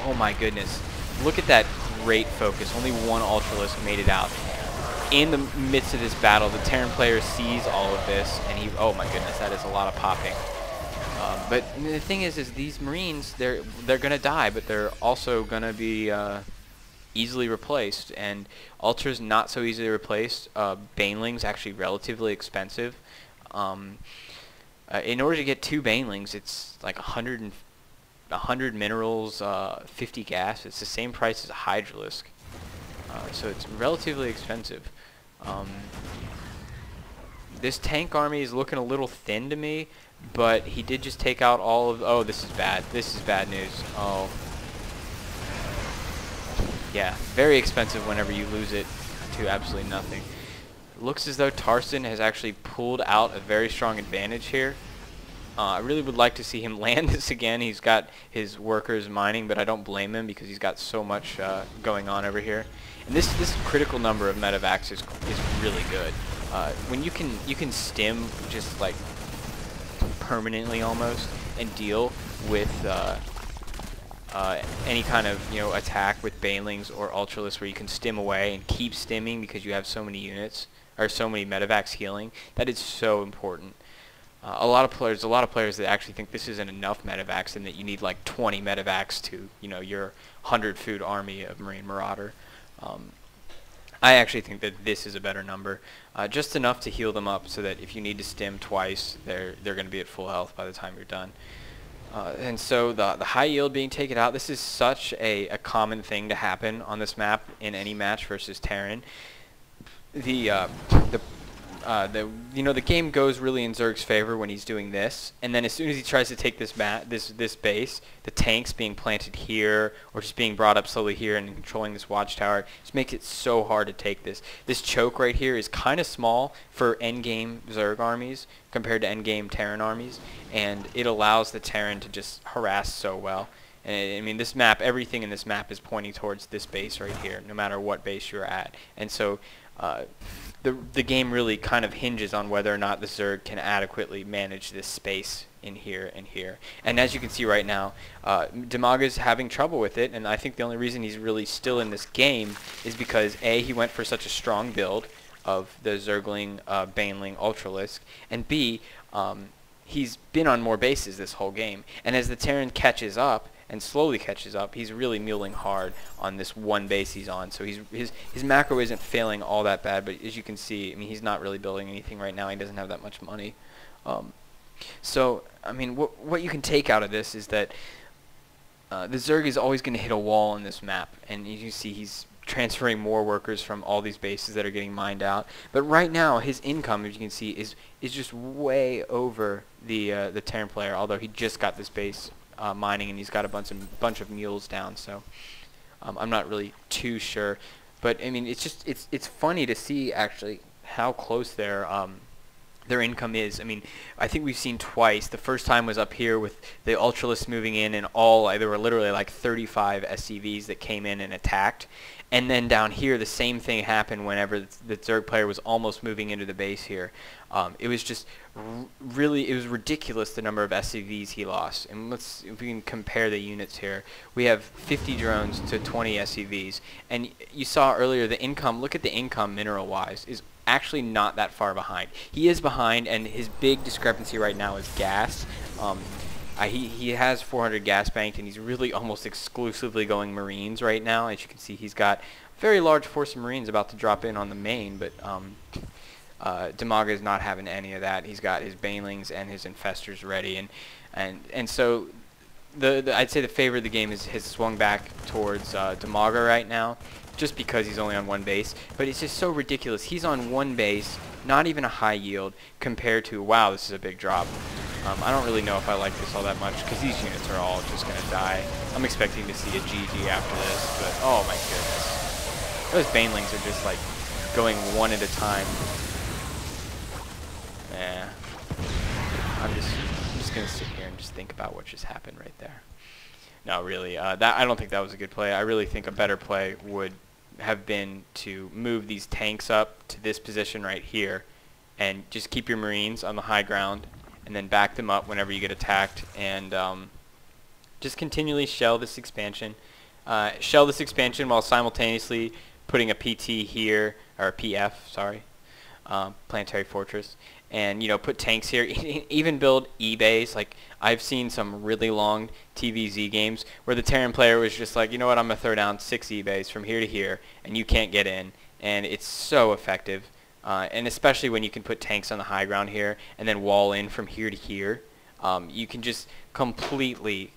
Oh my goodness. Look at that great focus. Only one Ultralisk made it out. In the midst of this battle, the Terran player sees all of this, and he, oh my goodness, that is a lot of popping. But the thing is these Marines, they're gonna die, but they're also gonna be easily replaced. And Ultra's not so easily replaced. Baneling's actually relatively expensive. In order to get 2 Banelings, it's like 100 minerals, 50 gas. It's the same price as a Hydralisk. So it's relatively expensive. This tank army is looking a little thin to me, but he did just take out all of... Oh, this is bad. This is bad news. Oh. Yeah, very expensive whenever you lose it to absolutely nothing. Looks as though Tarson has actually pulled out a very strong advantage here. I really would like to see him land this again. He's got his workers mining, but I don't blame him because he's got so much going on over here. And this critical number of medevacs is really good. When you can stim just like permanently almost and deal with any kind of attack with Banelings or Ultralisk, where you can stim away and keep stimming because you have so many units or so many medevacs healing. That is so important. A lot of players that actually think this isn't enough medevacs and that you need like 20 medevacs to your 100 food army of Marine Marauder. I actually think that this is a better number, just enough to heal them up so that if you need to stim twice, they're going to be at full health by the time you're done. And so the high yield being taken out, this is such a common thing to happen on this map in any match versus Terran. The game goes really in Zerg's favor when he's doing this, and then as soon as he tries to take this base, the tanks being planted here or just being brought up slowly here and controlling this watchtower just makes it so hard to take this. This choke right here is kind of small for endgame Zerg armies compared to endgame Terran armies, and it allows the Terran to just harass so well. And I mean, this map, everything in this map is pointing towards this base right here, no matter what base you're at, and so the game really kind of hinges on whether or not the Zerg can adequately manage this space in here and here. And as you can see right now, Dimaga's having trouble with it, and I think the only reason he's really still in this game is because A, he went for such a strong build of the Zergling, Baneling, Ultralisk, and B, he's been on more bases this whole game. And as the Terran catches up, and slowly catches up, he's really muling hard on this one base he's on. So his macro isn't failing all that bad, but as you can see, I mean, he's not really building anything right now. He doesn't have that much money. So, I mean, what you can take out of this is that the Zerg is always going to hit a wall on this map, and you can see he's transferring more workers from all these bases that are getting mined out. But right now, his income, as you can see, is just way over the Terran player, although he just got this base mining, and he's got a bunch of mules down, so I'm not really too sure. But I mean, it's funny to see actually how close their income is. I mean, I think we've seen twice. The first time was up here with the Ultralists moving in, and there were literally like 35 SCVs that came in and attacked. And then down here, the same thing happened whenever the Zerg player was almost moving into the base here. It was just it was ridiculous the number of SCVs he lost. And if we can compare the units here, we have 50 drones to 20 SCVs. And you saw earlier the income, look at the income mineral-wise, is actually not that far behind. He is behind, and his big discrepancy right now is gas. He has 400 gas banked, and he's really almost exclusively going Marines right now. As you can see, he's got a very large force of Marines about to drop in on the main, but Dimaga is not having any of that. He's got his Banelings and his Infestors ready, and so I'd say the favor of the game has swung back towards Dimaga right now, just because he's only on one base. But it's just so ridiculous. He's on one base, not even a high yield, compared to, wow, this is a big drop. I don't really know if I like this all that much, because these units are all just going to die. I'm expecting to see a GG after this, but oh my goodness. Those Banelings are just like going one at a time. Yeah. I'm just going to sit here and just think about what just happened right there. No, really, I don't think that was a good play. I really think a better play would have been to move these tanks up to this position right here and just keep your Marines on the high ground, and then back them up whenever you get attacked, and Just continually shell this expansion. Shell this expansion while simultaneously putting a PT here, or a PF, sorry, Planetary Fortress, and put tanks here. Even build E-bays. Like, I've seen some really long TvZ games where the Terran player was just like, you know what, I'm gonna throw down 6 E-bays from here to here, and you can't get in, and it's so effective. And especially when you can put tanks on the high ground here and then wall in from here to here, you can just completely,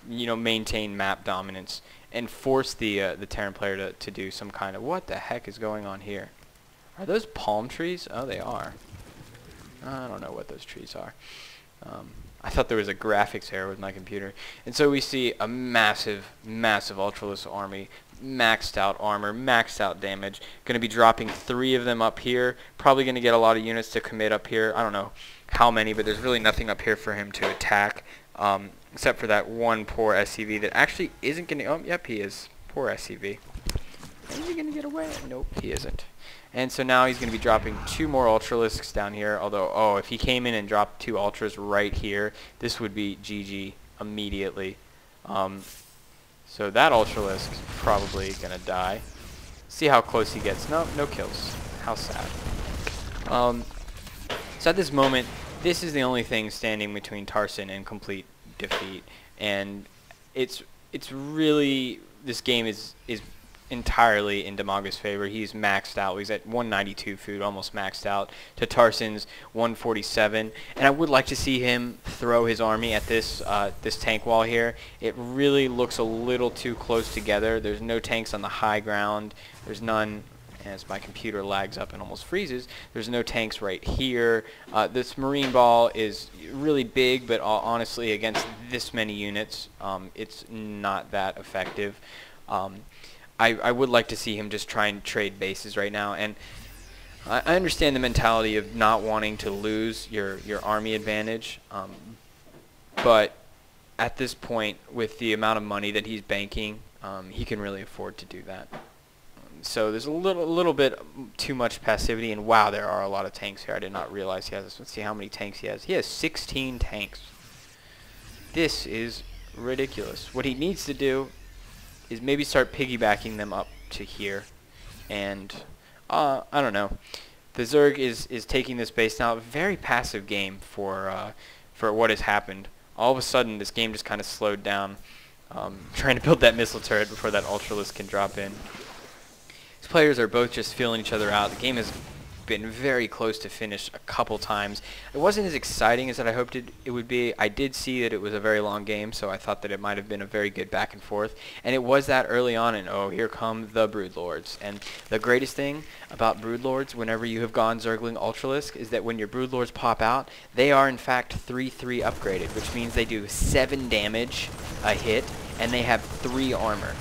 maintain map dominance and force the Terran player to do some kind of, what the heck is going on here? Are those palm trees? Oh, they are. I don't know what those trees are. I thought there was a graphics error with my computer. And so we see a massive, massive Ultralisk army, maxed out armor, maxed out damage. Going to be dropping 3 of them up here. Probably going to get a lot of units to commit up here. I don't know how many, but there's really nothing up here for him to attack, except for that one poor SCV that actually isn't going to... Oh, yep, he is. Poor SCV. Is he going to get away? Nope, he isn't. And so now he's going to be dropping 2 more Ultralisks down here. Although, if he came in and dropped 2 Ultras right here, this would be GG immediately. So that Ultralisk is probably going to die. See how close he gets. No kills. How sad. So at this moment, this is the only thing standing between Tarson and complete defeat. And it's really... This game is entirely in Dimaga's favor. He's maxed out. He's at 192 food, almost maxed out, to Tarson's 147. And I would like to see him throw his army at this this tank wall here. It really looks a little too close together. There's no tanks on the high ground. There's none, as my computer lags up and almost freezes. There's no tanks right here. This marine ball is really big, but honestly, against this many units, it's not that effective. I would like to see him just try and trade bases right now, and I understand the mentality of not wanting to lose your army advantage, but at this point, with the amount of money that he's banking, he can really afford to do that. So there's a little bit too much passivity, and wow, there are a lot of tanks here. I did not realize he has. Let's see how many tanks he has. He has 16 tanks. This is ridiculous. What he needs to do is maybe start piggybacking them up to here, and I don't know. The Zerg is taking this base now. Very passive game for what has happened. All of a sudden, this game just kind of slowed down, trying to build that missile turret before that Ultralisk can drop in. These players are both just feeling each other out. The game has been very close to finish a couple times. It wasn't as exciting as I hoped it would be. I did see that it was a very long game, so I thought that it might have been a very good back and forth. And it was that early on, and oh, here come the Broodlords. And the greatest thing about Broodlords, whenever you have gone Zergling Ultralisk, is that when your Broodlords pop out, they are in fact 3/3 upgraded, which means they do 7 damage a hit, and they have 3 armor.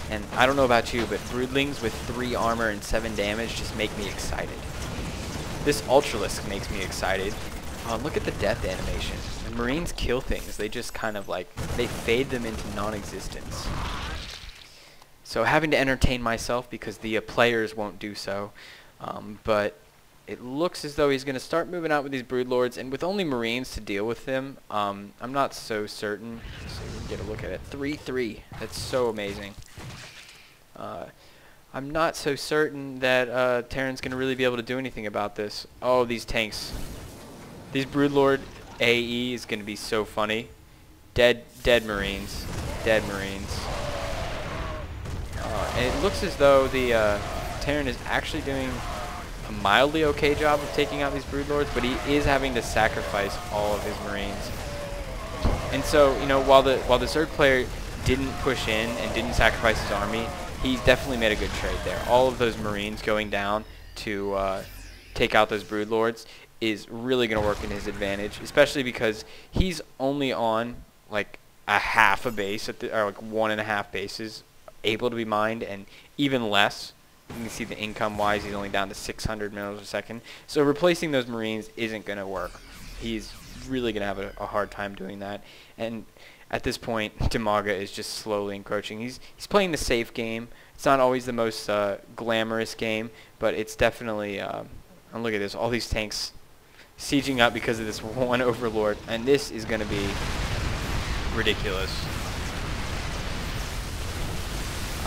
And I don't know about you, but Broodlings with 3 armor and 7 damage just make me excited. This Ultralisk makes me excited. Look at the death animation. When Marines kill things, they just kind of like, they fade them into non-existence. So having to entertain myself because the players won't do so. But it looks as though he's going to start moving out with these Broodlords, and with only Marines to deal with them, I'm not so certain. So we can get a look at it. 3/3. That's so amazing. I'm not so certain that Terran's going to really be able to do anything about this. Oh, these tanks. These Broodlord AE is going to be so funny. Dead Marines. Dead Marines. And it looks as though the Terran is actually doing a mildly okay job of taking out these Broodlords, but he is having to sacrifice all of his Marines. And so, while the Zerg player didn't push in and didn't sacrifice his army, he's definitely made a good trade there. All of those Marines going down to take out those Broodlords is really going to work in his advantage, especially because he's only on like a half a base, or like 1.5 bases able to be mined, and even less. You can see the income-wise, he's only down to 600 minerals a second. So replacing those Marines isn't going to work. He's really going to have a hard time doing that. And at this point, Dimaga is just slowly encroaching. He's playing the safe game. It's not always the most glamorous game, but it's definitely... and look at this, all these tanks sieging up because of this one Overlord. And this is going to be ridiculous.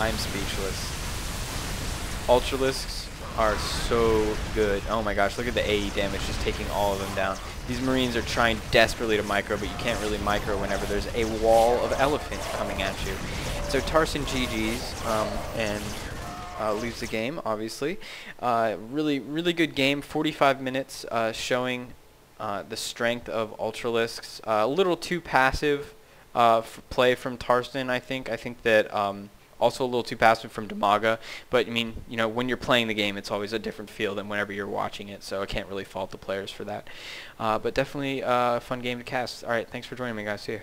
I'm speechless. Ultralisks are so good. Oh my gosh, look at the AE damage just taking all of them down. These Marines are trying desperately to micro, but you can't really micro whenever there's a wall of elephants coming at you. So Tarson GG's and leaves the game, obviously. Really good game. 45 minutes showing the strength of Ultralisks. A little too passive play from Tarson, I think. I think that also a little too passive from Dimaga. But, I mean, you know, when you're playing the game, it's always a different feel than whenever you're watching it. So I can't really fault the players for that. But definitely a fun game to cast. All right, thanks for joining me, guys. See you.